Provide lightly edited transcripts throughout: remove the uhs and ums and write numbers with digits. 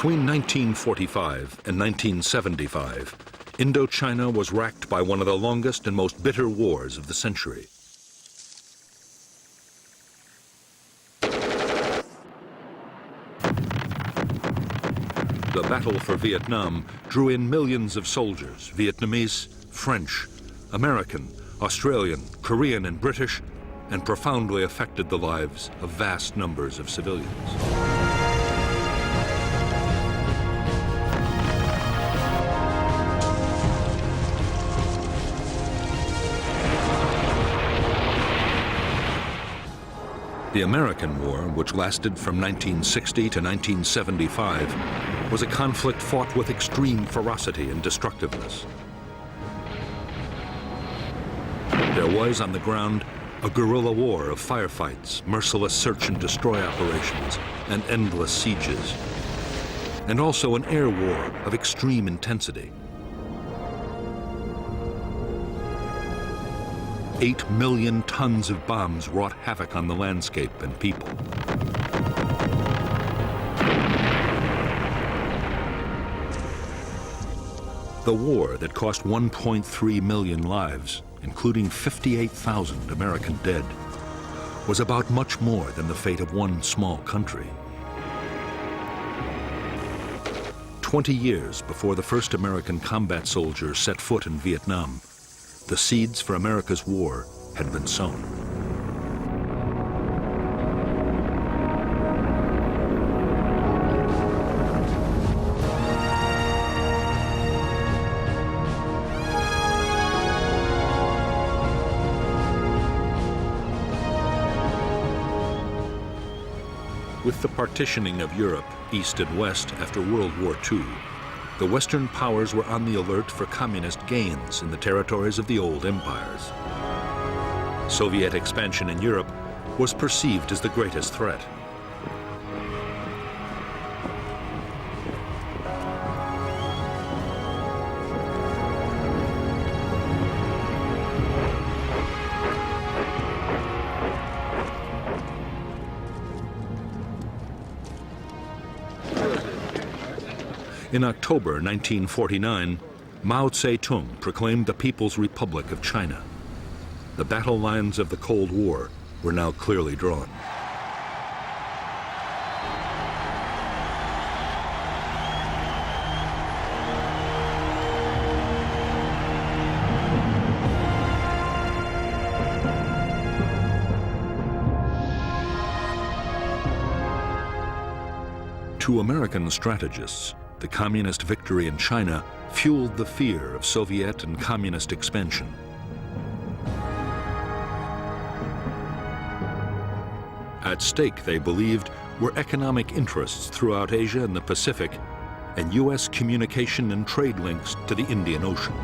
Between 1945 and 1975, Indochina was racked by one of the longest and most bitter wars of the century. The battle for Vietnam drew in millions of soldiers, Vietnamese, French, American, Australian, Korean, and British, and profoundly affected the lives of vast numbers of civilians. The American War, which lasted from 1960 to 1975, was a conflict fought with extreme ferocity and destructiveness. There was, on the ground, a guerrilla war of firefights, merciless search and destroy operations, and endless sieges, and also an air war of extreme intensity. 8 million tons of bombs wrought havoc on the landscape and people. The war that cost 1.3 million lives, including 58,000 American dead, was about much more than the fate of one small country. 20 years before the first American combat soldier set foot in Vietnam, the seeds for America's war had been sown. With the partitioning of Europe, east and west, after World War II, the Western powers were on the alert for communist gains in the territories of the old empires. Soviet expansion in Europe was perceived as the greatest threat. In October 1949, Mao Zedong proclaimed the People's Republic of China. The battle lines of the Cold War were now clearly drawn. To American strategists, the communist victory in China fueled the fear of Soviet and communist expansion. At stake, they believed, were economic interests throughout Asia and the Pacific, and U.S. communication and trade links to the Indian Ocean.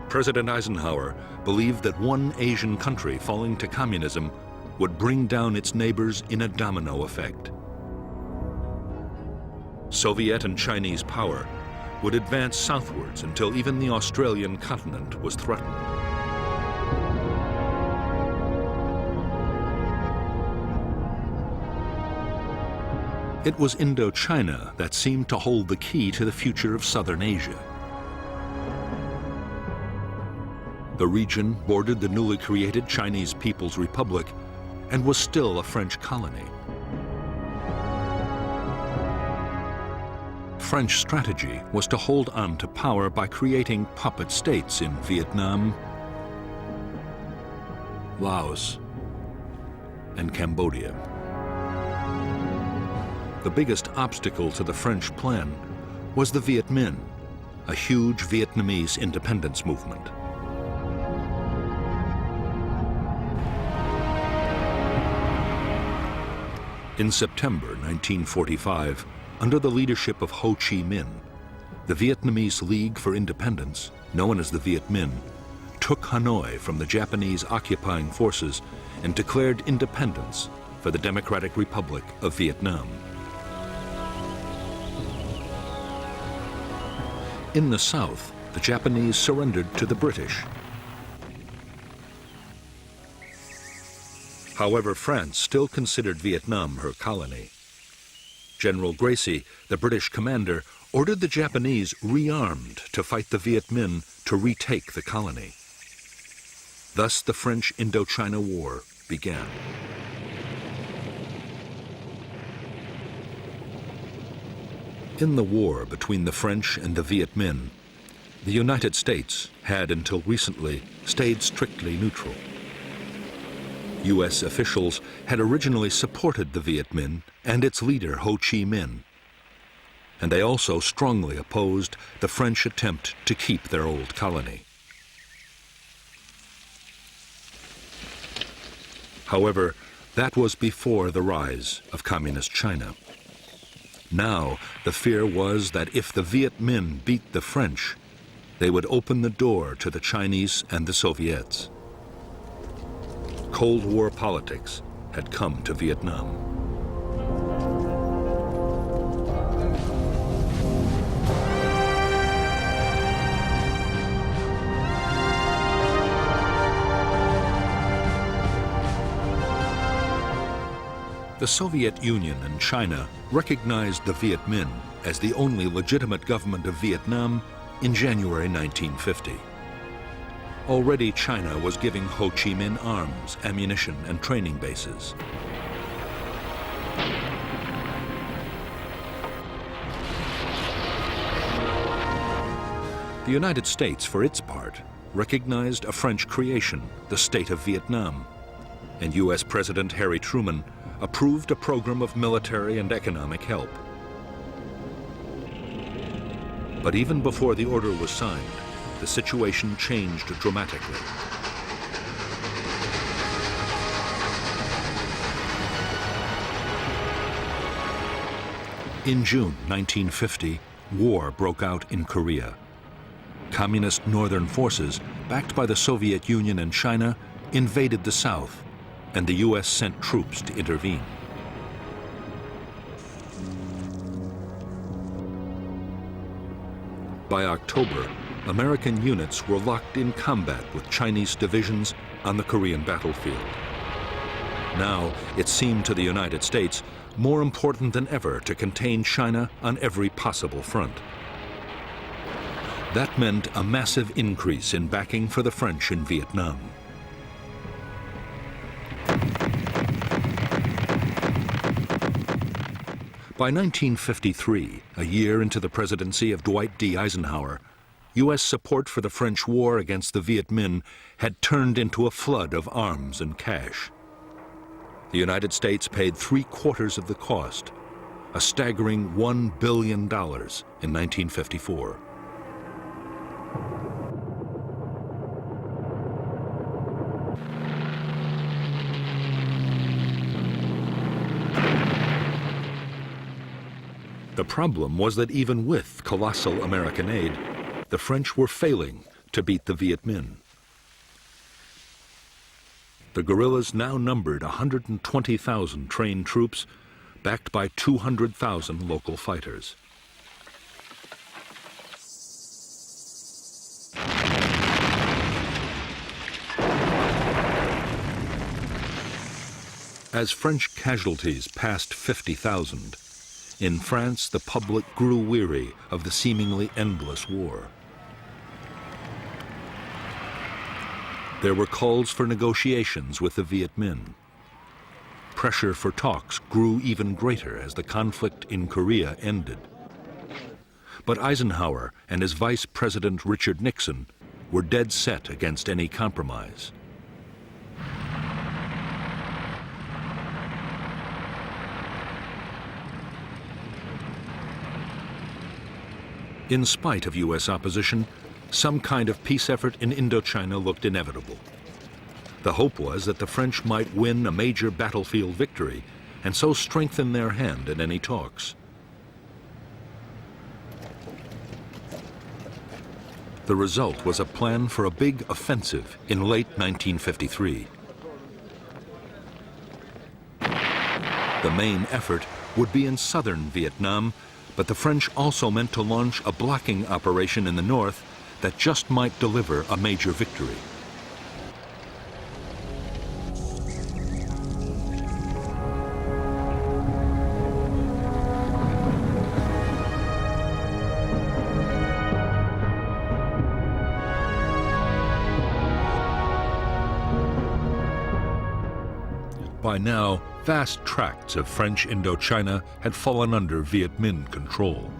President Eisenhower believed that one Asian country falling to communism would bring down its neighbors in a domino effect. Soviet and Chinese power would advance southwards until even the Australian continent was threatened. It was Indochina that seemed to hold the key to the future of southern Asia. The region bordered the newly created Chinese People's Republic and was still a French colony. French strategy was to hold on to power by creating puppet states in Vietnam, Laos, and Cambodia. The biggest obstacle to the French plan was the Viet Minh, a huge Vietnamese independence movement. In September 1945, under the leadership of Ho Chi Minh, the Vietnamese League for Independence, known as the Viet Minh, took Hanoi from the Japanese occupying forces and declared independence for the Democratic Republic of Vietnam. In the south, the Japanese surrendered to the British. However, France still considered Vietnam her colony. General Gracie, the British commander, ordered the Japanese rearmed to fight the Viet Minh to retake the colony. Thus the French Indochina War began. In the war between the French and the Viet Minh, the United States had until recently stayed strictly neutral. U.S. officials had originally supported the Viet Minh and its leader Ho Chi Minh, and they also strongly opposed the French attempt to keep their old colony. However, that was before the rise of Communist China. Now, the fear was that if the Viet Minh beat the French, they would open the door to the Chinese and the Soviets. Cold War politics had come to Vietnam. The Soviet Union and China recognized the Viet Minh as the only legitimate government of Vietnam in January 1950. Already China was giving Ho Chi Minh arms, ammunition, and training bases. The United States, for its part, recognized a French creation, the State of Vietnam, and U.S. President Harry Truman approved a program of military and economic help. But even before the order was signed, the situation changed dramatically. In June 1950, war broke out in Korea. Communist northern forces, backed by the Soviet Union and China, invaded the South, and the U.S. sent troops to intervene. By October, American units were locked in combat with Chinese divisions on the Korean battlefield. Now, it seemed to the United States more important than ever to contain China on every possible front. That meant a massive increase in backing for the French in Vietnam. By 1953, a year into the presidency of Dwight D. Eisenhower, U.S. support for the French war against the Viet Minh had turned into a flood of arms and cash. The United States paid 3/4 of the cost, a staggering $1 billion in 1954. The problem was that even with colossal American aid, the French were failing to beat the Viet Minh. The guerrillas now numbered 120,000 trained troops, backed by 200,000 local fighters. As French casualties passed 50,000, in France, the public grew weary of the seemingly endless war. There were calls for negotiations with the Viet Minh. Pressure for talks grew even greater as the conflict in Korea ended. But Eisenhower and his Vice President Richard Nixon were dead set against any compromise. In spite of U.S. opposition, some kind of peace effort in Indochina looked inevitable. The hope was that the French might win a major battlefield victory and so strengthen their hand in any talks. The result was a plan for a big offensive in late 1953. The main effort would be in southern Vietnam, but the French also meant to launch a blocking operation in the north that just might deliver a major victory. By now, vast tracts of French Indochina had fallen under Viet Minh control.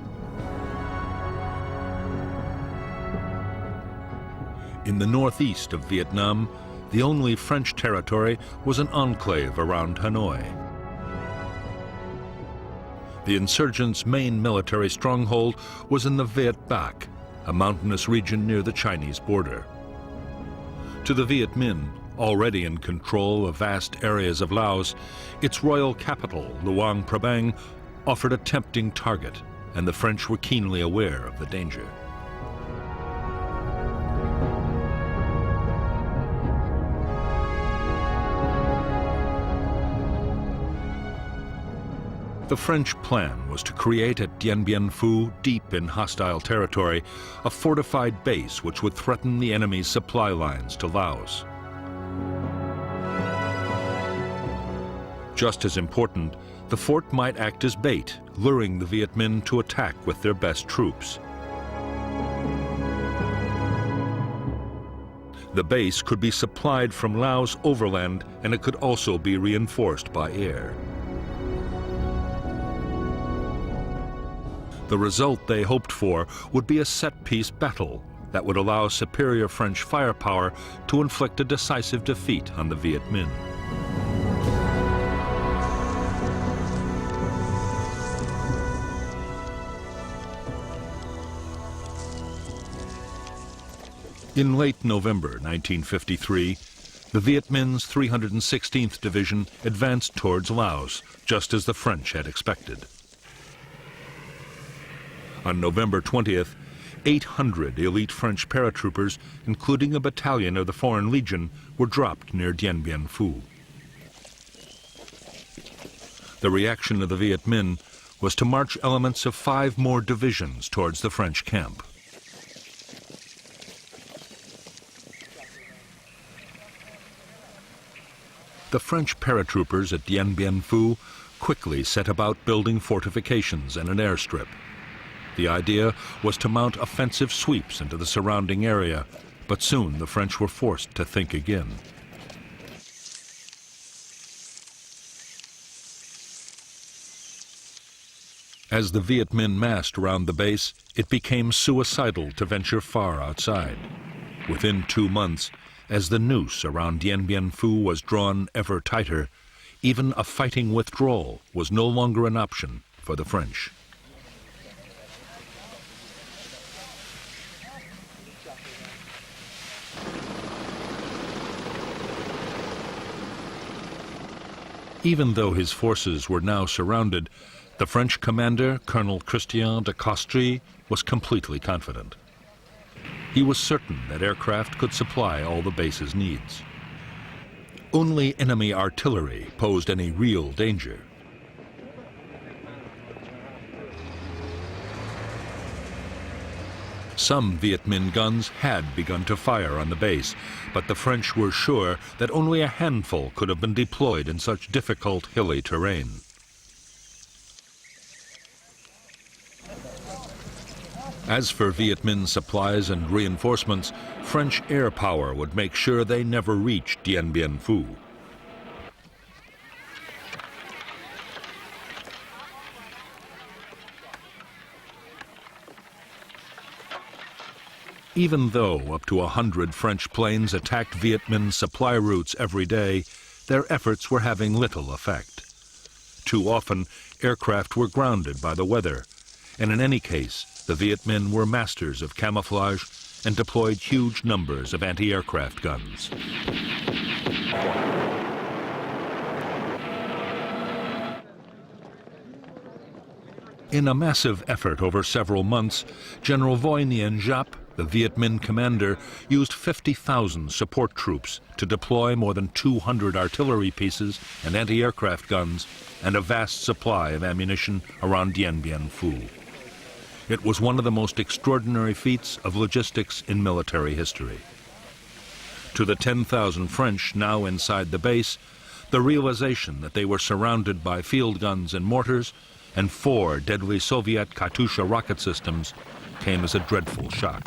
In the northeast of Vietnam, the only French territory was an enclave around Hanoi. The insurgents' main military stronghold was in the Viet Bac, a mountainous region near the Chinese border. To the Viet Minh, already in control of vast areas of Laos, its royal capital, Luang Prabang, offered a tempting target, and the French were keenly aware of the danger. The French plan was to create at Dien Bien Phu, deep in hostile territory, a fortified base which would threaten the enemy's supply lines to Laos. Just as important, the fort might act as bait, luring the Viet Minh to attack with their best troops. The base could be supplied from Laos overland, and it could also be reinforced by air. The result they hoped for would be a set-piece battle that would allow superior French firepower to inflict a decisive defeat on the Viet Minh. In late November 1953, the Viet Minh's 316th Division advanced towards Laos, just as the French had expected. On November 20th, 800 elite French paratroopers, including a battalion of the Foreign Legion, were dropped near Dien Bien Phu. The reaction of the Viet Minh was to march elements of 5 more divisions towards the French camp. The French paratroopers at Dien Bien Phu quickly set about building fortifications and an airstrip. The idea was to mount offensive sweeps into the surrounding area, but soon the French were forced to think again. As the Viet Minh massed around the base, it became suicidal to venture far outside. Within 2 months, as the noose around Dien Bien Phu was drawn ever tighter, even a fighting withdrawal was no longer an option for the French. Even though his forces were now surrounded, the French commander, Colonel Christian de Castries, was completely confident. He was certain that aircraft could supply all the base's needs. Only enemy artillery posed any real danger. Some Viet Minh guns had begun to fire on the base, but the French were sure that only a handful could have been deployed in such difficult hilly terrain. As for Viet Minh supplies and reinforcements, French air power would make sure they never reached Dien Bien Phu. Even though up to 100 French planes attacked Viet Minh supply routes every day, their efforts were having little effect. Too often, aircraft were grounded by the weather, and in any case, the Viet Minh were masters of camouflage and deployed huge numbers of anti-aircraft guns. In a massive effort over several months, General Voi Nguyen Giap, the Viet Minh commander, used 50,000 support troops to deploy more than 200 artillery pieces and anti-aircraft guns and a vast supply of ammunition around Dien Bien Phu. It was one of the most extraordinary feats of logistics in military history. To the 10,000 French now inside the base, the realization that they were surrounded by field guns and mortars and 4 deadly Soviet Katyusha rocket systems came as a dreadful shock.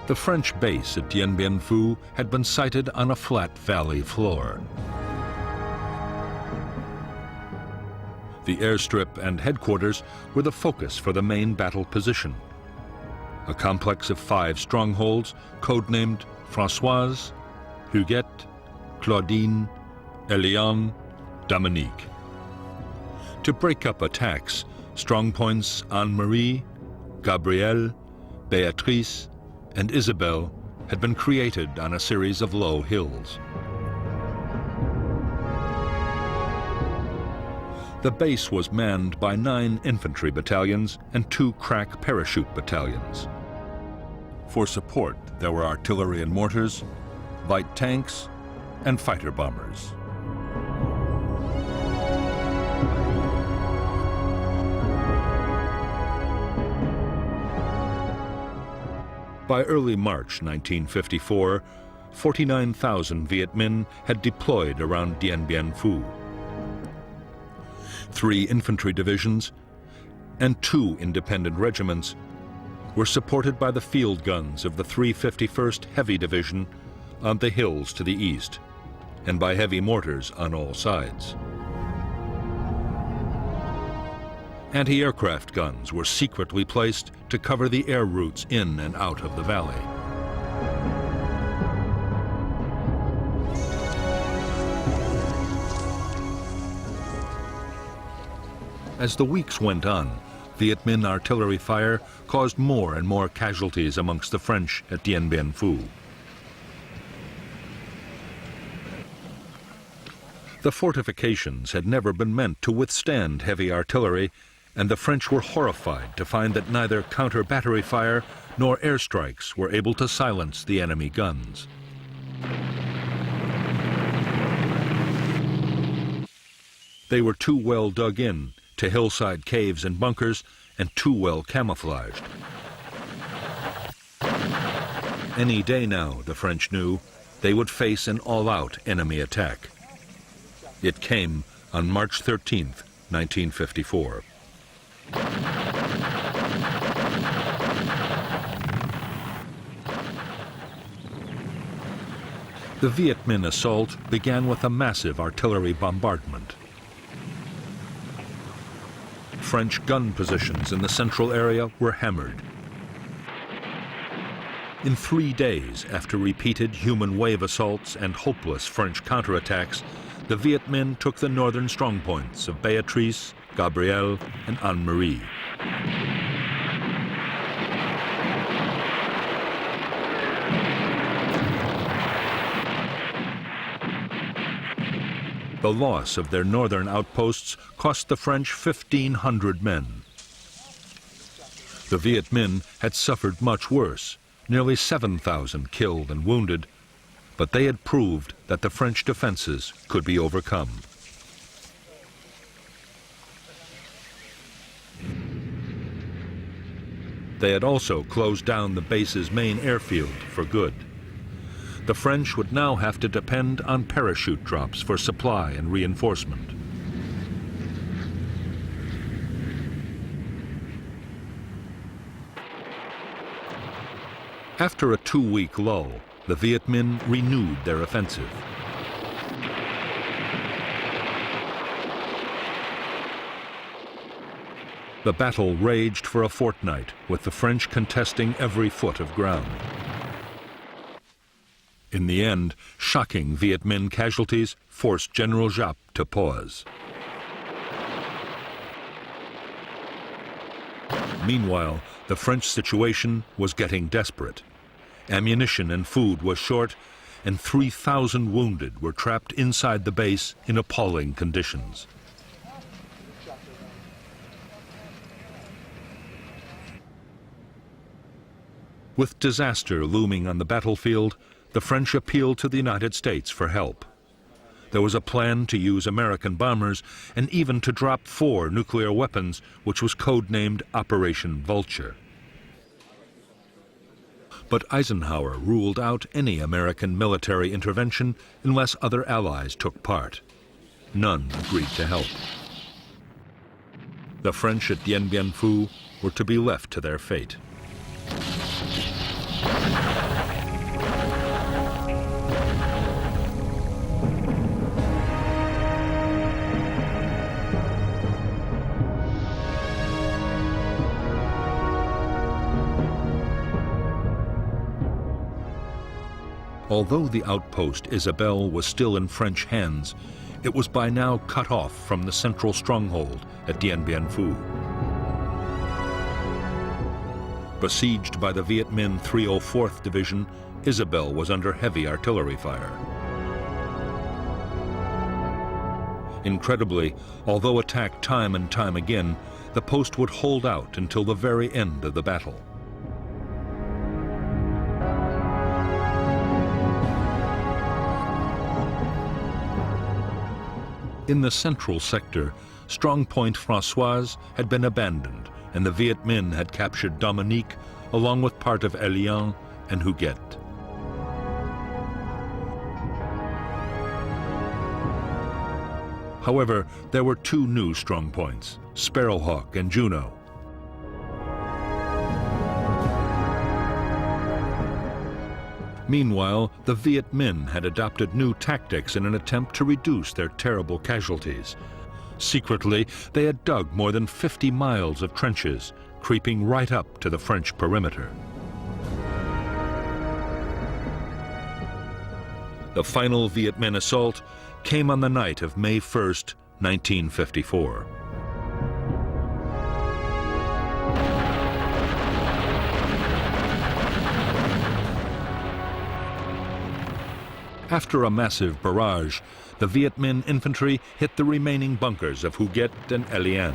The French base at Dien Bien Phu had been sited on a flat valley floor. The airstrip and headquarters were the focus for the main battle position, a complex of 5 strongholds codenamed Françoise, Huguette, Claudine, Eliane, Dominique. To break up attacks, strongpoints Anne-Marie, Gabrielle, Béatrice, and Isabelle had been created on a series of low hills. The base was manned by 9 infantry battalions and 2 crack parachute battalions. For support, there were artillery and mortars, light tanks, and fighter bombers. By early March 1954, 49,000 Viet Minh had deployed around Dien Bien Phu. 3 infantry divisions and 2 independent regiments were supported by the field guns of the 351st Heavy Division on the hills to the east, and by heavy mortars on all sides. Anti-aircraft guns were secretly placed to cover the air routes in and out of the valley. As the weeks went on, Viet Minh artillery fire caused more and more casualties amongst the French at Dien Bien Phu. The fortifications had never been meant to withstand heavy artillery, and the French were horrified to find that neither counter-battery fire nor airstrikes were able to silence the enemy guns. They were too well dug in to hillside caves and bunkers, and too well camouflaged. Any day now, the French knew, they would face an all-out enemy attack. It came on March 13th, 1954. The Viet Minh assault began with a massive artillery bombardment. French gun positions in the central area were hammered. In 3 days, after repeated human wave assaults and hopeless French counterattacks, the Viet Minh took the northern strongpoints of Béatrice, Gabrielle, and Anne-Marie. The loss of their northern outposts cost the French 1,500 men. The Viet Minh had suffered much worse, nearly 7,000 killed and wounded, but they had proved that the French defenses could be overcome. They had also closed down the base's main airfield for good. The French would now have to depend on parachute drops for supply and reinforcement. After a 2-week lull, the Viet Minh renewed their offensive. The battle raged for a fortnight, with the French contesting every foot of ground. In the end, shocking Viet Minh casualties forced General Giap to pause. Meanwhile, the French situation was getting desperate. Ammunition and food was short, and 3,000 wounded were trapped inside the base in appalling conditions. With disaster looming on the battlefield, the French appealed to the United States for help. There was a plan to use American bombers and even to drop 4 nuclear weapons, which was codenamed Operation Vulture. But Eisenhower ruled out any American military intervention unless other allies took part. None agreed to help. The French at Dien Bien Phu were to be left to their fate. Although the outpost Isabelle was still in French hands, it was by now cut off from the central stronghold at Dien Bien Phu. Besieged by the Viet Minh 304th Division, Isabelle was under heavy artillery fire. Incredibly, although attacked time and time again, the post would hold out until the very end of the battle. In the central sector, Strong Point Françoise had been abandoned, and the Viet Minh had captured Dominique along with part of Elian and Huguet. However, there were two new strong points, Sparrowhawk and Juno. Meanwhile, the Viet Minh had adopted new tactics in an attempt to reduce their terrible casualties. Secretly, they had dug more than 50 miles of trenches, creeping right up to the French perimeter. The final Viet Minh assault came on the night of May 1st, 1954. After a massive barrage, the Viet Minh infantry hit the remaining bunkers of Huguet and Elian.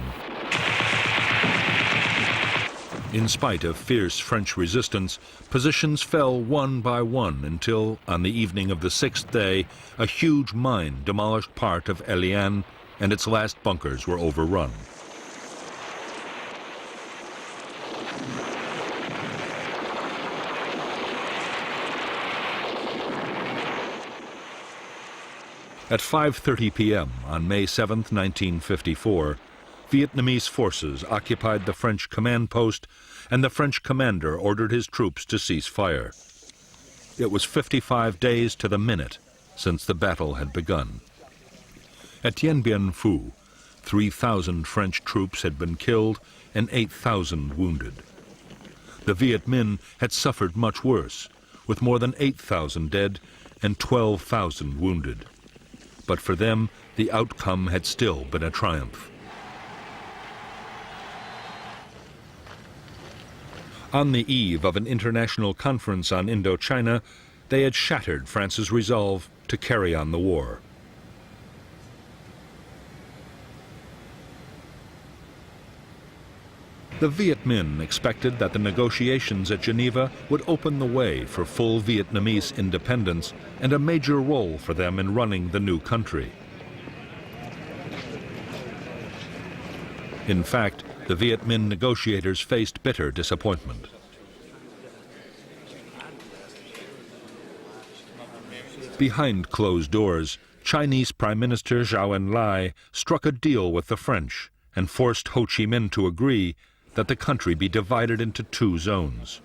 In spite of fierce French resistance, positions fell one by one until, on the evening of the sixth day, a huge mine demolished part of Elian and its last bunkers were overrun. At 5:30 p.m. on May 7, 1954, Vietnamese forces occupied the French command post, and the French commander ordered his troops to cease fire. It was 55 days to the minute since the battle had begun. At Dien Bien Phu, 3,000 French troops had been killed and 8,000 wounded. The Viet Minh had suffered much worse, with more than 8,000 dead and 12,000 wounded. But for them, the outcome had still been a triumph. On the eve of an international conference on Indochina, they had shattered France's resolve to carry on the war. The Viet Minh expected that the negotiations at Geneva would open the way for full Vietnamese independence and a major role for them in running the new country. In fact, the Viet Minh negotiators faced bitter disappointment. Behind closed doors, Chinese Prime Minister Zhou Enlai struck a deal with the French and forced Ho Chi Minh to agree that the country be divided into two zones.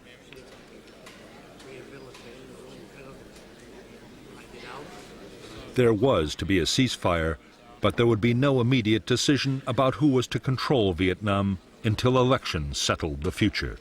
There was to be a ceasefire, but there would be no immediate decision about who was to control Vietnam until elections settled the future.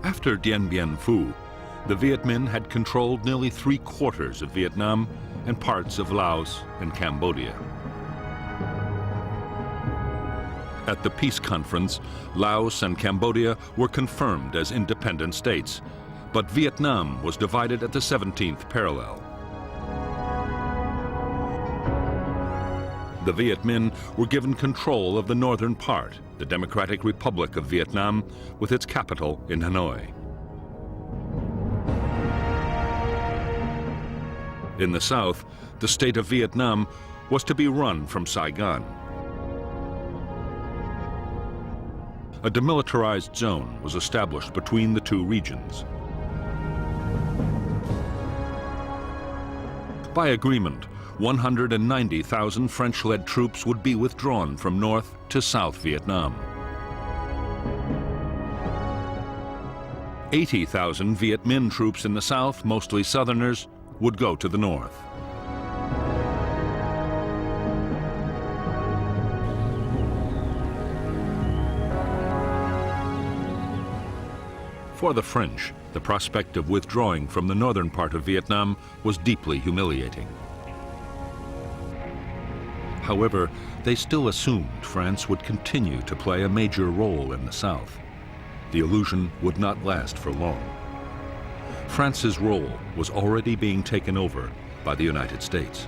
After Dien Bien Phu, the Viet Minh had controlled nearly 3/4 of Vietnam and parts of Laos and Cambodia. At the peace conference, Laos and Cambodia were confirmed as independent states, but Vietnam was divided at the 17th parallel. The Viet Minh were given control of the northern part, the Democratic Republic of Vietnam, with its capital in Hanoi. In the south, the state of Vietnam was to be run from Saigon. A demilitarized zone was established between the two regions. By agreement, 190,000 French-led troops would be withdrawn from North to South Vietnam. 80,000 Viet Minh troops in the south, mostly Southerners, would go to the north. For the French, the prospect of withdrawing from the northern part of Vietnam was deeply humiliating. However, they still assumed France would continue to play a major role in the south. The illusion would not last for long. France's role was already being taken over by the United States.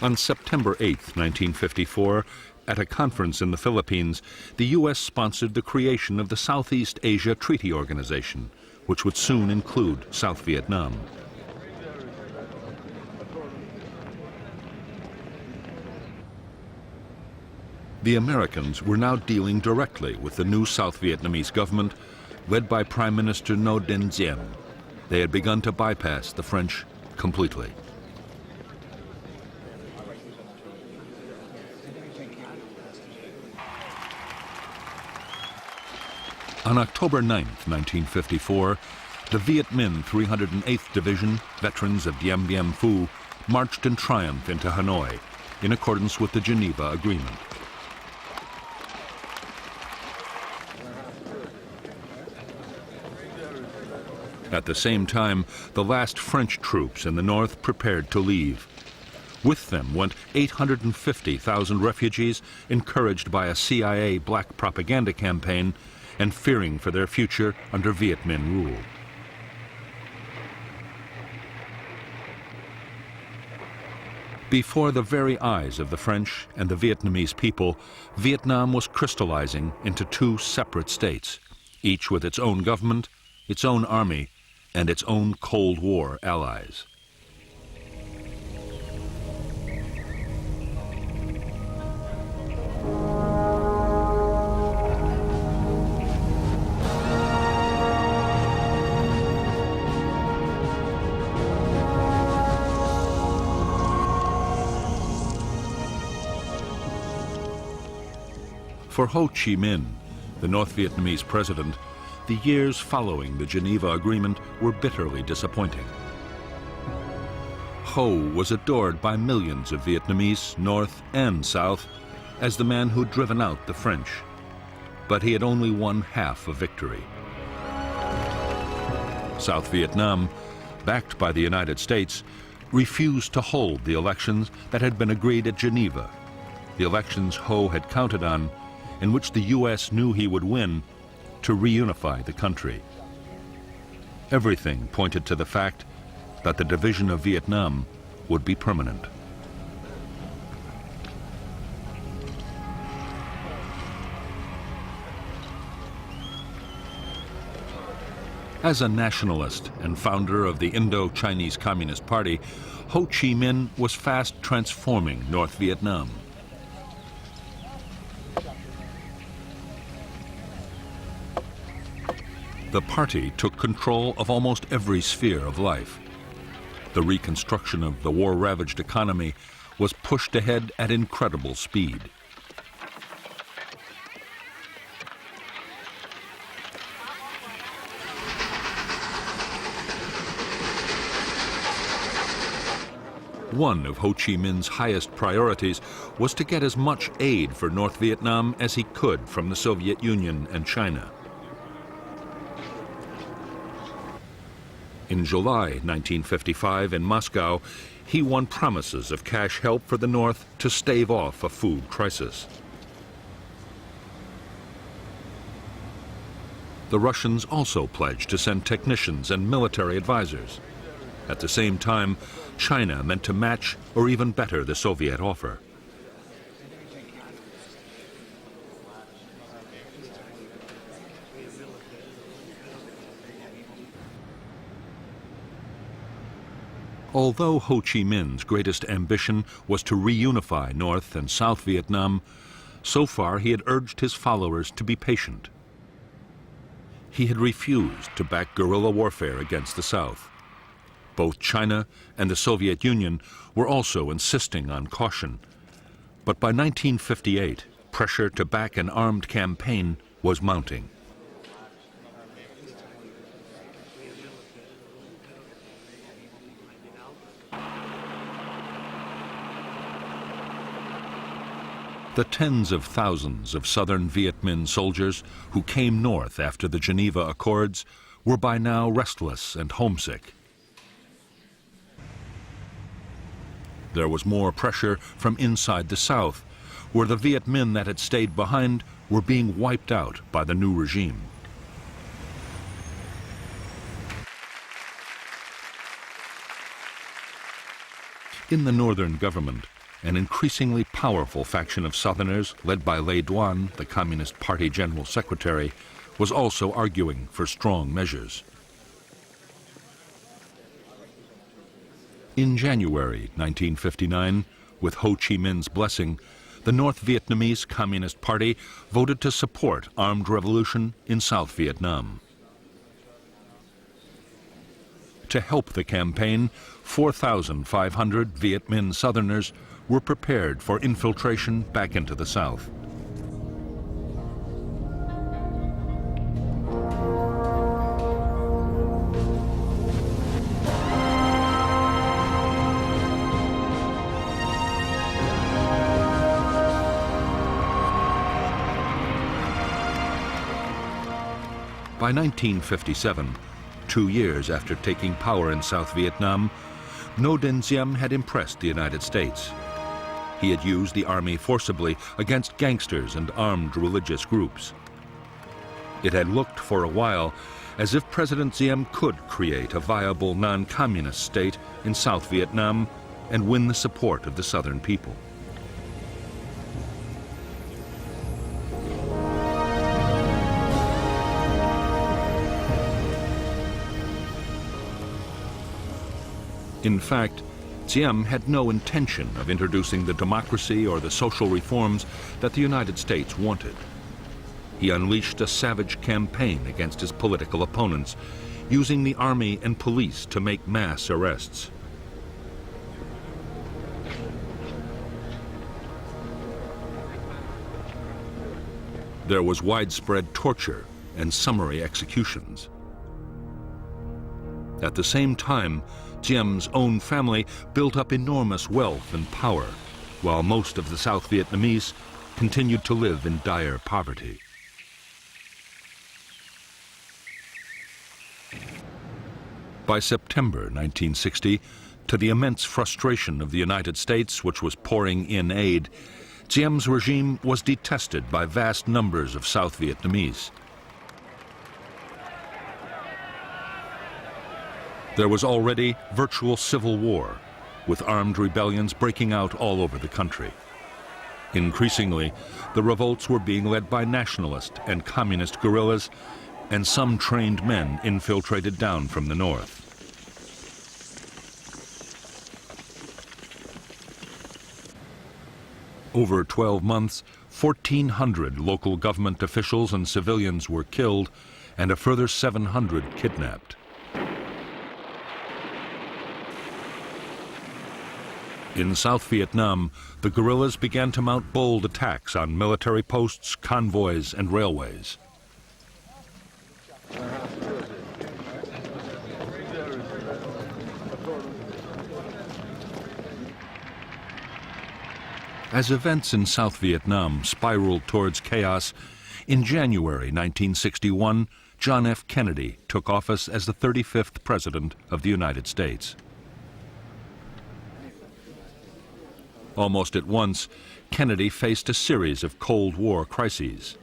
On September 8, 1954, at a conference in the Philippines, the U.S. sponsored the creation of the Southeast Asia Treaty Organization, which would soon include South Vietnam. The Americans were now dealing directly with the new South Vietnamese government, led by Prime Minister Ngo Dinh Dien. They had begun to bypass the French completely. On October 9, 1954, the Viet Minh 308th Division, veterans of Dien Bien Phu, marched in triumph into Hanoi, in accordance with the Geneva Agreement. At the same time, the last French troops in the north prepared to leave. With them went 850,000 refugees, encouraged by a CIA black propaganda campaign and fearing for their future under Viet Minh rule. Before the very eyes of the French and the Vietnamese people, Vietnam was crystallizing into two separate states, each with its own government, its own army, and its own Cold War allies. For Ho Chi Minh, the North Vietnamese president, the years following the Geneva Agreement were bitterly disappointing. Ho was adored by millions of Vietnamese, North and South, as the man who'd driven out the French. But he had only won half a victory. South Vietnam, backed by the United States, refused to hold the elections that had been agreed at Geneva, the elections Ho had counted on, in which the U.S. knew he would win, to reunify the country. Everything pointed to the fact that the division of Vietnam would be permanent. As a nationalist and founder of the Indo-Chinese Communist Party, Ho Chi Minh was fast transforming North Vietnam. The party took control of almost every sphere of life. The reconstruction of the war-ravaged economy was pushed ahead at incredible speed. One of Ho Chi Minh's highest priorities was to get as much aid for North Vietnam as he could from the Soviet Union and China. In July 1955 in Moscow, he won promises of cash help for the North to stave off a food crisis. The Russians also pledged to send technicians and military advisors. At the same time, China meant to match or even better the Soviet offer. Although Ho Chi Minh's greatest ambition was to reunify North and South Vietnam, so far he had urged his followers to be patient. He had refused to back guerrilla warfare against the South. Both China and the Soviet Union were also insisting on caution. But by 1958, pressure to back an armed campaign was mounting. The tens of thousands of southern Viet Minh soldiers who came north after the Geneva Accords were by now restless and homesick. There was more pressure from inside the South, where the Viet Minh that had stayed behind were being wiped out by the new regime. In the northern government, an increasingly powerful faction of Southerners, led by Lê Duan, the Communist Party General Secretary, was also arguing for strong measures. In January 1959, with Ho Chi Minh's blessing, the North Vietnamese Communist Party voted to support armed revolution in South Vietnam. To help the campaign, 4,500 Viet Minh Southerners were prepared for infiltration back into the South. By 1957, 2 years after taking power in South Vietnam, Ngo Dinh Diem had impressed the United States. He had used the army forcibly against gangsters and armed religious groups. It had looked for a while as if President Diem could create a viable non-communist state in South Vietnam and win the support of the Southern people. In fact, Diem had no intention of introducing the democracy or the social reforms that the United States wanted. He unleashed a savage campaign against his political opponents, using the army and police to make mass arrests. There was widespread torture and summary executions. At the same time, Diem's own family built up enormous wealth and power, while most of the South Vietnamese continued to live in dire poverty. By September 1960, to the immense frustration of the United States, which was pouring in aid, Diem's regime was detested by vast numbers of South Vietnamese. There was already virtual civil war, with armed rebellions breaking out all over the country. Increasingly, the revolts were being led by nationalist and communist guerrillas, and some trained men infiltrated down from the north. Over 12 months, 1,400 local government officials and civilians were killed, and a further 700 kidnapped. In South Vietnam, the guerrillas began to mount bold attacks on military posts, convoys, and railways. As events in South Vietnam spiraled towards chaos, in January 1961, John F. Kennedy took office as the 35th President of the United States. Almost at once, Kennedy faced a series of Cold War crises.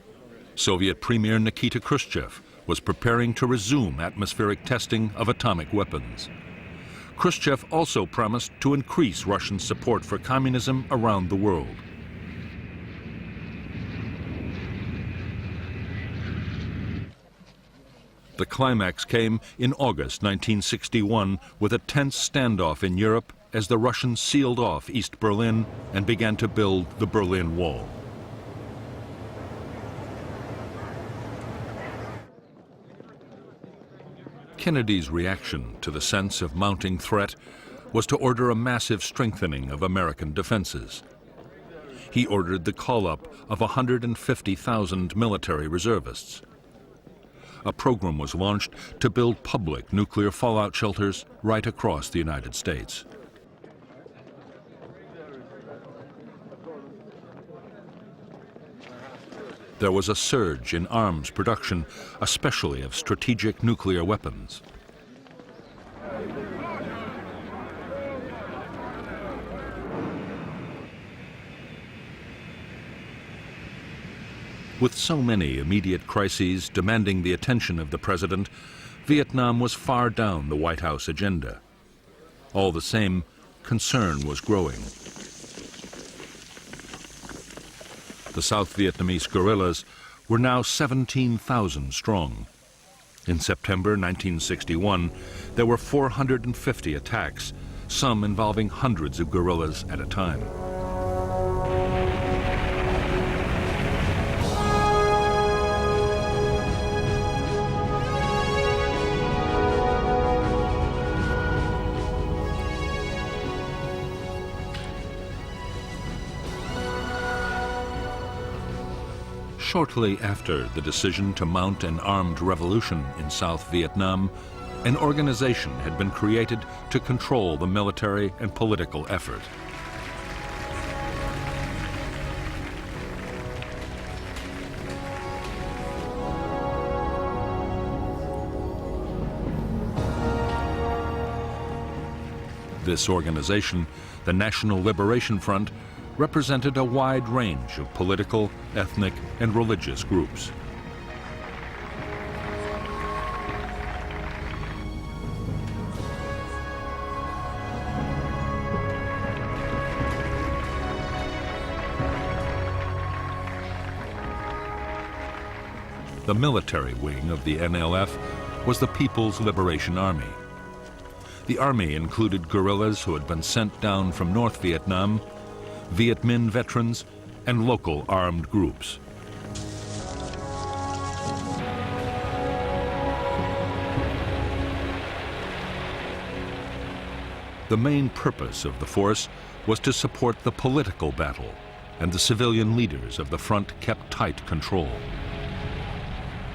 Soviet Premier Nikita Khrushchev was preparing to resume atmospheric testing of atomic weapons. Khrushchev also promised to increase Russian support for communism around the world. The climax came in August 1961 with a tense standoff in Europe as the Russians sealed off East Berlin and began to build the Berlin Wall. Kennedy's reaction to the sense of mounting threat was to order a massive strengthening of American defenses. He ordered the call-up of 150,000 military reservists. A program was launched to build public nuclear fallout shelters right across the United States. There was a surge in arms production, especially of strategic nuclear weapons. With so many immediate crises demanding the attention of the president, Vietnam was far down the White House agenda. All the same, concern was growing. The South Vietnamese guerrillas were now 17,000 strong. In September 1961, there were 450 attacks, some involving hundreds of guerrillas at a time. Shortly after the decision to mount an armed revolution in South Vietnam, an organization had been created to control the military and political effort. This organization, the National Liberation Front, represented a wide range of political, ethnic, and religious groups. The military wing of the NLF was the People's Liberation Army. The army included guerrillas who had been sent down from North Vietnam, Viet Minh veterans, and local armed groups. The main purpose of the force was to support the political battle, and the civilian leaders of the front kept tight control.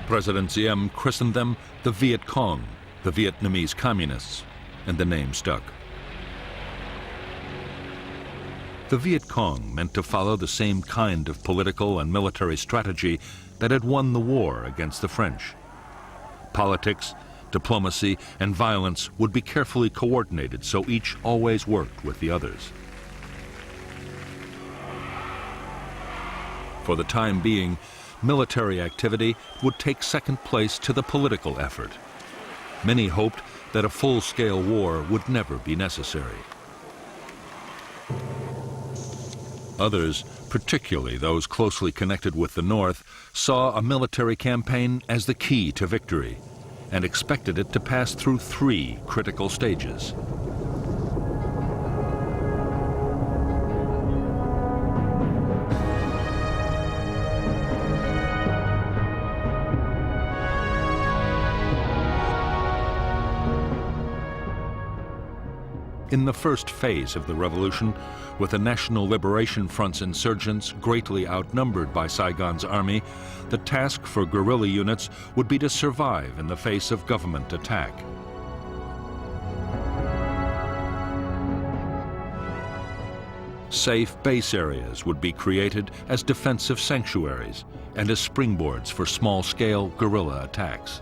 President Diem christened them the Viet Cong, the Vietnamese communists, and the name stuck. The Viet Cong meant to follow the same kind of political and military strategy that had won the war against the French. Politics, diplomacy, and violence would be carefully coordinated so each always worked with the others. For the time being, military activity would take second place to the political effort. Many hoped that a full-scale war would never be necessary. Others, particularly those closely connected with the North, saw a military campaign as the key to victory and expected it to pass through 3 critical stages. In the first phase of the revolution, with the National Liberation Front's insurgents greatly outnumbered by Saigon's army, the task for guerrilla units would be to survive in the face of government attack. Safe base areas would be created as defensive sanctuaries and as springboards for small-scale guerrilla attacks.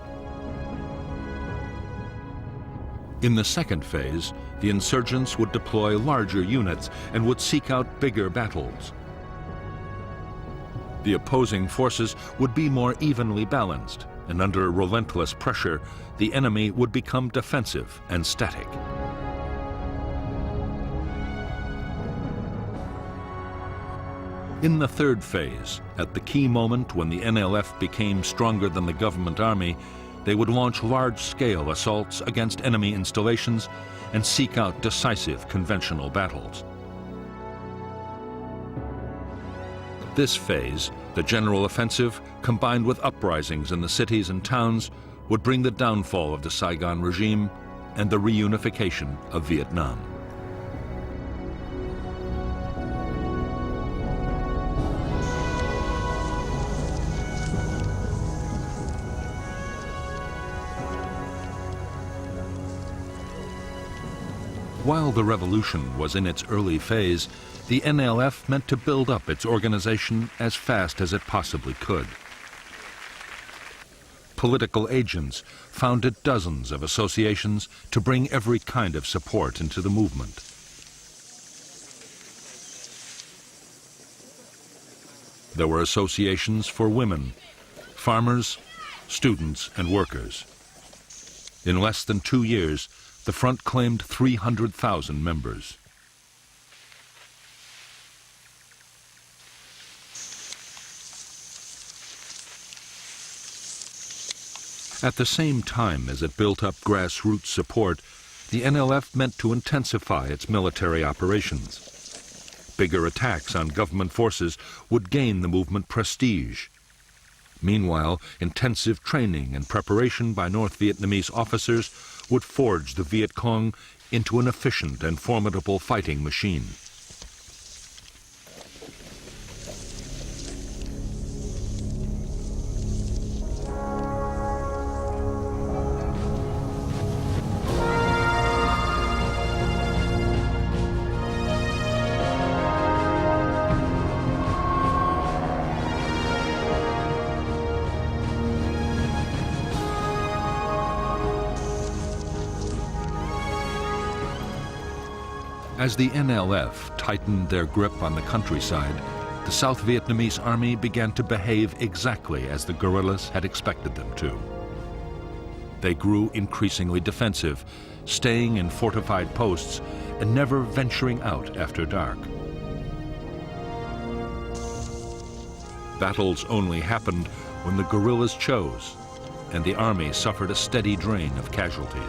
In the second phase, the insurgents would deploy larger units and would seek out bigger battles. The opposing forces would be more evenly balanced, and under relentless pressure, the enemy would become defensive and static. In the third phase, at the key moment when the NLF became stronger than the government army, they would launch large-scale assaults against enemy installations and seek out decisive conventional battles. This phase, the general offensive, combined with uprisings in the cities and towns, would bring the downfall of the Saigon regime and the reunification of Vietnam. While the revolution was in its early phase, the NLF meant to build up its organization as fast as it possibly could. Political agents founded dozens of associations to bring every kind of support into the movement. There were associations for women, farmers, students, and workers. In less than 2 years, the front claimed 300,000 members. At the same time as it built up grassroots support, the NLF meant to intensify its military operations. Bigger attacks on government forces would gain the movement prestige. Meanwhile, intensive training and preparation by North Vietnamese officers would forge the Viet Cong into an efficient and formidable fighting machine. As the NLF tightened their grip on the countryside, the South Vietnamese army began to behave exactly as the guerrillas had expected them to. They grew increasingly defensive, staying in fortified posts and never venturing out after dark. Battles only happened when the guerrillas chose, and the army suffered a steady drain of casualties.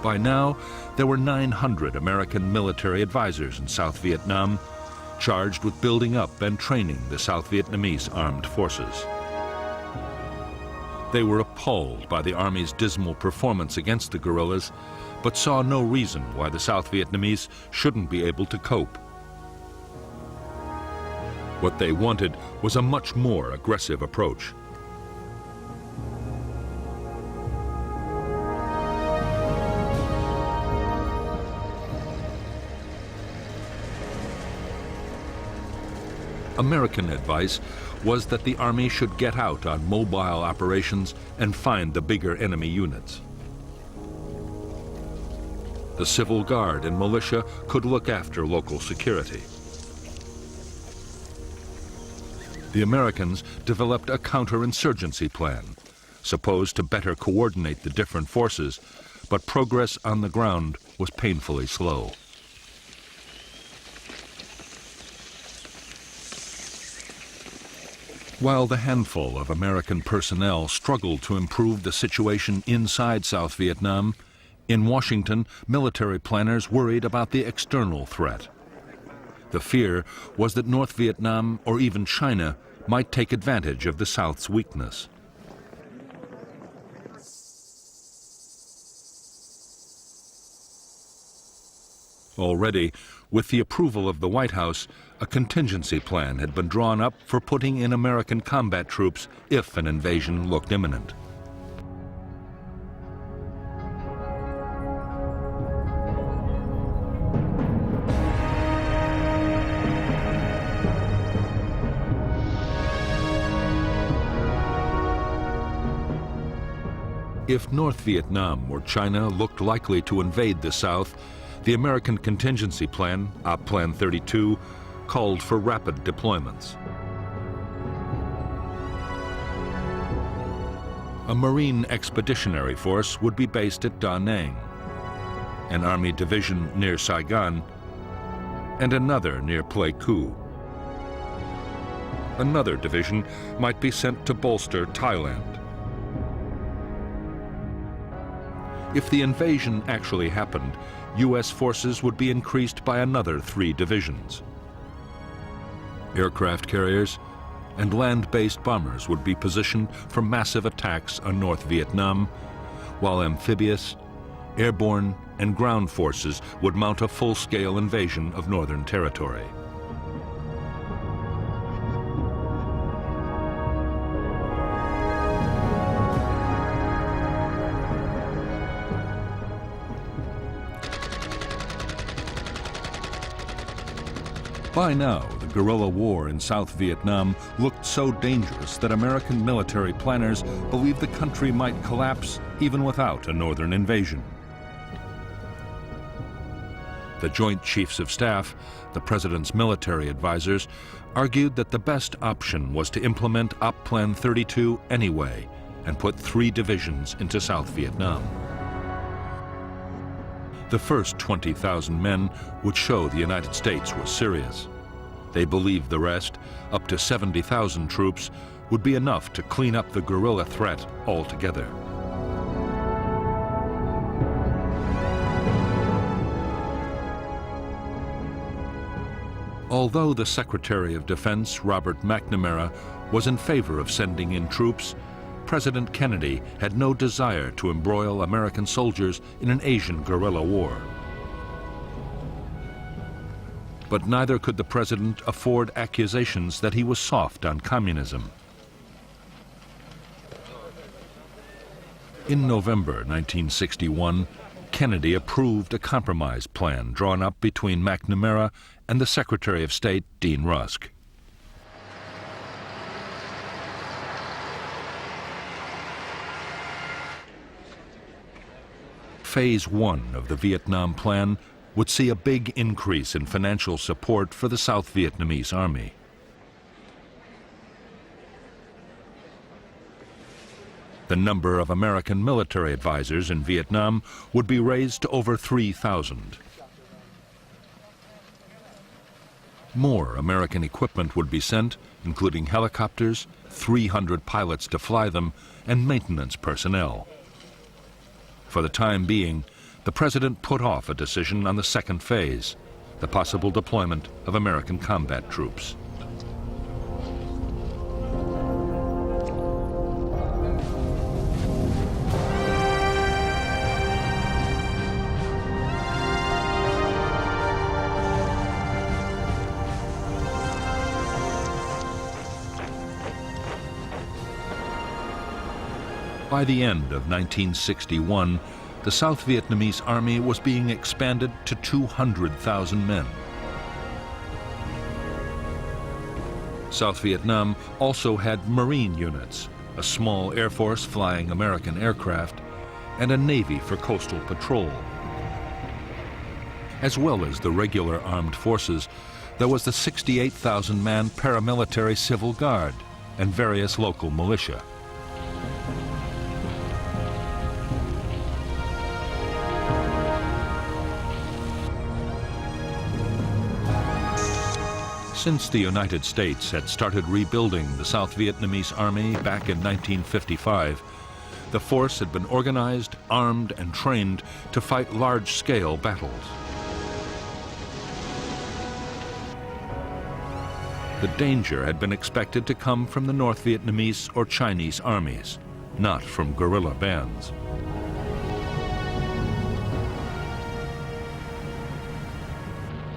By now, there were 900 American military advisors in South Vietnam, charged with building up and training the South Vietnamese armed forces. They were appalled by the Army's dismal performance against the guerrillas, but saw no reason why the South Vietnamese shouldn't be able to cope. What they wanted was a much more aggressive approach. American advice was that the Army should get out on mobile operations and find the bigger enemy units. The Civil Guard and militia could look after local security. The Americans developed a counterinsurgency plan, supposed to better coordinate the different forces, but progress on the ground was painfully slow. While the handful of American personnel struggled to improve the situation inside South Vietnam, in Washington, military planners worried about the external threat. The fear was that North Vietnam, or even China, might take advantage of the South's weakness. Already, with the approval of the White House, a contingency plan had been drawn up for putting in American combat troops if an invasion looked imminent. If North Vietnam or China looked likely to invade the South, the American contingency plan, Op Plan 32, called for rapid deployments. A Marine Expeditionary Force would be based at Da Nang, an Army division near Saigon, and another near Pleiku. another division might be sent to bolster Thailand. If the invasion actually happened, U.S. forces would be increased by another 3 divisions. Aircraft carriers and land-based bombers would be positioned for massive attacks on North Vietnam, while amphibious, airborne, and ground forces would mount a full-scale invasion of Northern Territory. By now, the guerrilla war in South Vietnam looked so dangerous that American military planners believed the country might collapse even without a northern invasion. The Joint Chiefs of Staff, the President's military advisors, argued that the best option was to implement Op Plan 32 anyway and put 3 divisions into South Vietnam. The first 20,000 men would show the United States was serious. They believed the rest, up to 70,000 troops, would be enough to clean up the guerrilla threat altogether. Although the Secretary of Defense, Robert McNamara, was in favor of sending in troops, President Kennedy had no desire to embroil American soldiers in an Asian guerrilla war. But neither could the president afford accusations that he was soft on communism. In November 1961, Kennedy approved a compromise plan drawn up between McNamara and the Secretary of State, Dean Rusk. Phase 1 of the Vietnam Plan would see a big increase in financial support for the South Vietnamese Army. The number of American military advisors in Vietnam would be raised to over 3,000. More American equipment would be sent, including helicopters, 300 pilots to fly them, and maintenance personnel. For the time being, the president put off a decision on the second phase, the possible deployment of American combat troops. By the end of 1961, the South Vietnamese Army was being expanded to 200,000 men. South Vietnam also had Marine units, a small air force flying American aircraft, and a Navy for coastal patrol. As well as the regular armed forces, there was the 68,000-man paramilitary Civil Guard and various local militia. Since the United States had started rebuilding the South Vietnamese Army back in 1955, the force had been organized, armed, and trained to fight large-scale battles. The danger had been expected to come from the North Vietnamese or Chinese armies, not from guerrilla bands.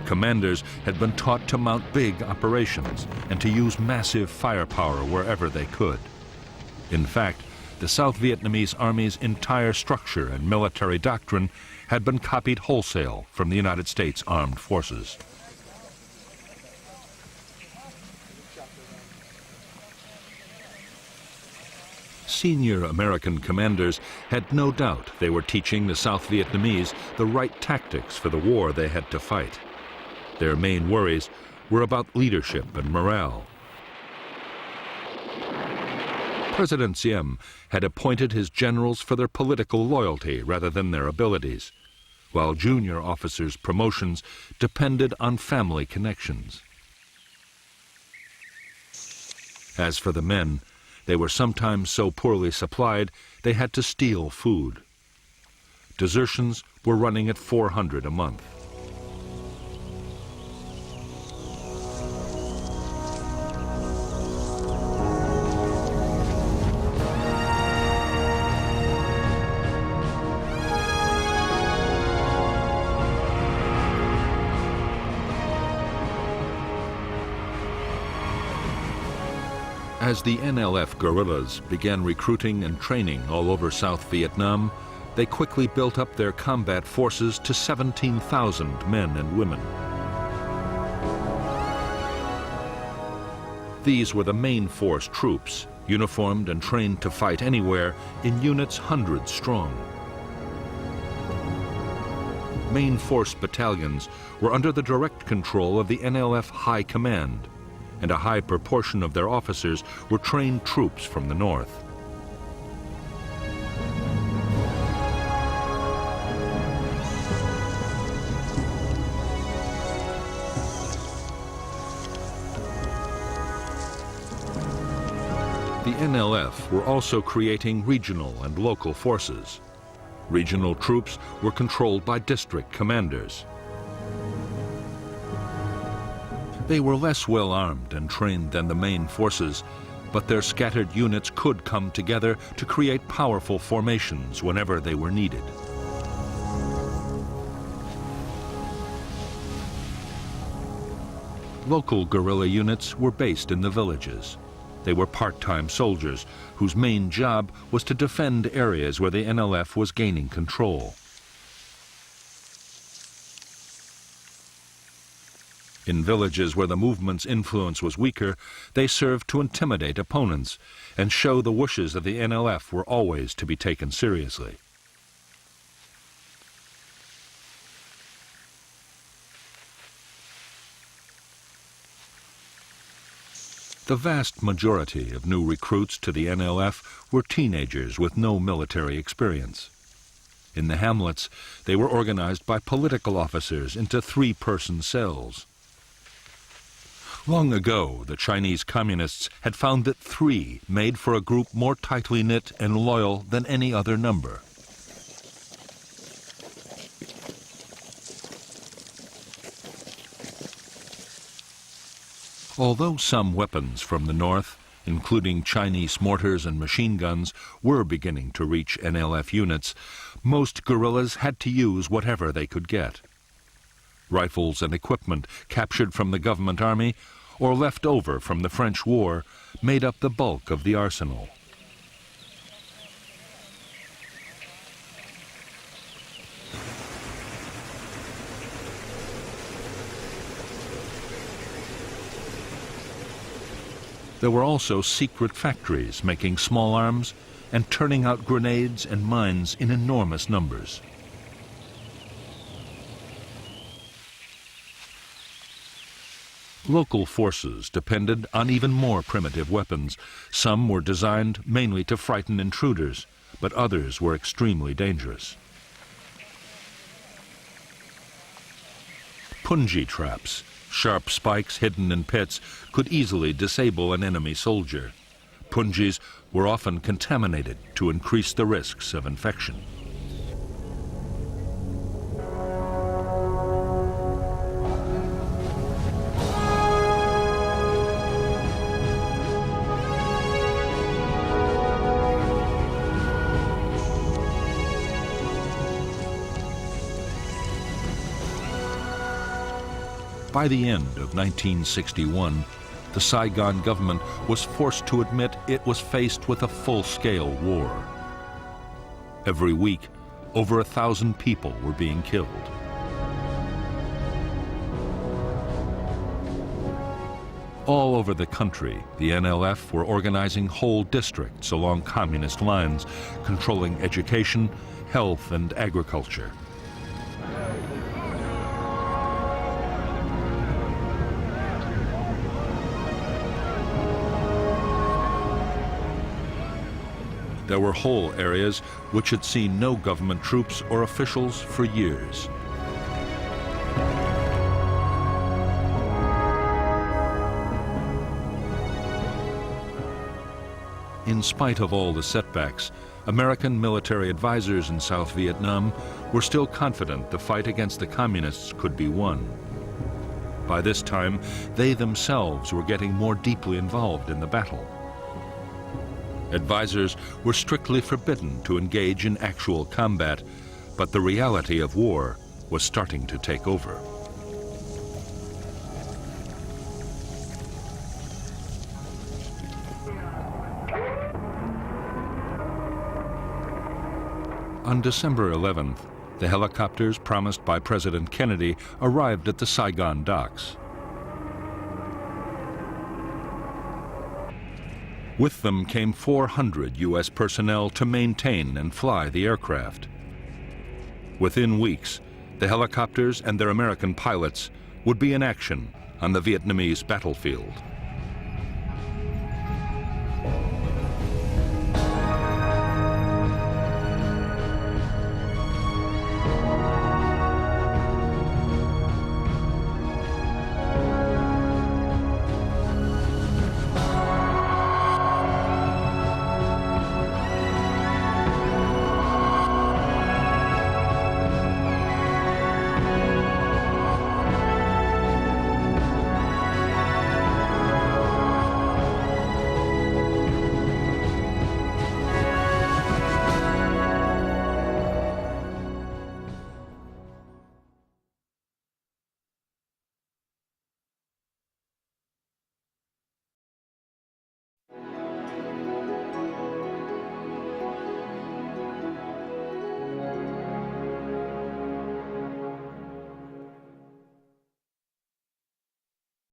Commanders had been taught to mount big operations and to use massive firepower wherever they could. In fact, the South Vietnamese Army's entire structure and military doctrine had been copied wholesale from the United States Armed Forces. Senior American commanders had no doubt they were teaching the South Vietnamese the right tactics for the war they had to fight. Their main worries were about leadership and morale. President Diem had appointed his generals for their political loyalty rather than their abilities, while junior officers' promotions depended on family connections. As for the men, they were sometimes so poorly supplied they had to steal food. Desertions were running at 400 a month. As the NLF guerrillas began recruiting and training all over South Vietnam, they quickly built up their combat forces to 17,000 men and women. These were the main force troops, uniformed and trained to fight anywhere in units hundreds strong. Main force battalions were under the direct control of the NLF High Command, and a high proportion of their officers were trained troops from the north. The NLF were also creating regional and local forces. Regional troops were controlled by district commanders. They were less well armed and trained than the main forces, but their scattered units could come together to create powerful formations whenever they were needed. Local guerrilla units were based in the villages. They were part-time soldiers whose main job was to defend areas where the NLF was gaining control. In villages where the movement's influence was weaker, they served to intimidate opponents and show the wishes of the NLF were always to be taken seriously. The vast majority of new recruits to the NLF were teenagers with no military experience. In the hamlets, they were organized by political officers into three-person cells. Long ago, the Chinese communists had found that three made for a group more tightly knit and loyal than any other number. Although some weapons from the north, including Chinese mortars and machine guns, were beginning to reach NLF units, most guerrillas had to use whatever they could get. Rifles and equipment captured from the government army or left over from the French War made up the bulk of the arsenal. There were also secret factories making small arms and turning out grenades and mines in enormous numbers. Local forces depended on even more primitive weapons. Some were designed mainly to frighten intruders, but others were extremely dangerous. Punji traps, sharp spikes hidden in pits, could easily disable an enemy soldier. Punjis were often contaminated to increase the risks of infection. By the end of 1961, the Saigon government was forced to admit it was faced with a full-scale war. Every week, over 1,000 people were being killed. All over the country, the NLF were organizing whole districts along communist lines, controlling education, health, and agriculture. There were whole areas which had seen no government troops or officials for years. in spite of all the setbacks, American military advisors in South Vietnam were still confident the fight against the communists could be won. By this time, they themselves were getting more deeply involved in the battle. Advisors were strictly forbidden to engage in actual combat, but the reality of war was starting to take over. On December 11th, the helicopters promised by President Kennedy arrived at the Saigon docks. With them came 400 U.S. personnel to maintain and fly the aircraft. Within weeks, the helicopters and their American pilots would be in action on the Vietnamese battlefield.